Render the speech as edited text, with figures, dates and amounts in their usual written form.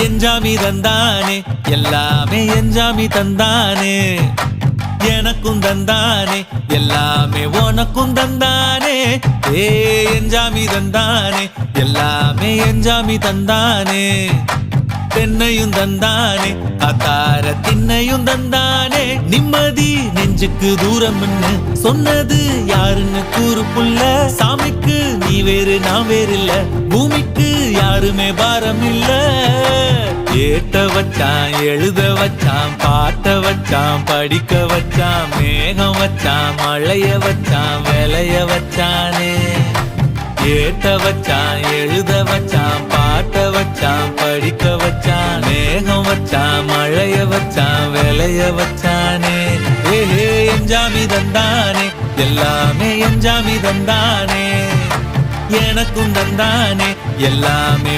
எஞ்சாமி தந்தானே எல்லாமே எஞ்சாமி தந்தானே எனக்கும் தந்தானே எல்லாமே உனக்கும் தந்தானே ஏ எஞ்சாமி தந்தானே எல்லாமே எஞ்சாமி தந்தானே தென்னையும் தந்தானே அத்தார திண்ணையும் தந்தானே நிம்மதி நெஞ்சுக்கு தூரம் சொன்னது யாருன்னு கூறு புள்ள சாமிக்கு நீ வேறு நான் வேறு இல்ல பூமிக்கு யாருமே பாரம் இல்ல ஏட்ட வச்சான் எழுத வச்சான் பாட்ட வச்சான் படிக்க வச்சான் மேகம் வச்சான் மழைய வச்சான் விளைய வச்சானே ஏட்ட வச்சான் எழுத வச்சான் பாட்ட வச்சான் படிக்க வச்சான் மேகம் வச்சான் மழைய வச்சான் விளைய வச்சானே ஏஹே எஞ்சாமி தந்தானே எல்லாமே எஞ்சாமி தந்தானே எனக்கும் தந்தானே எல்லாமே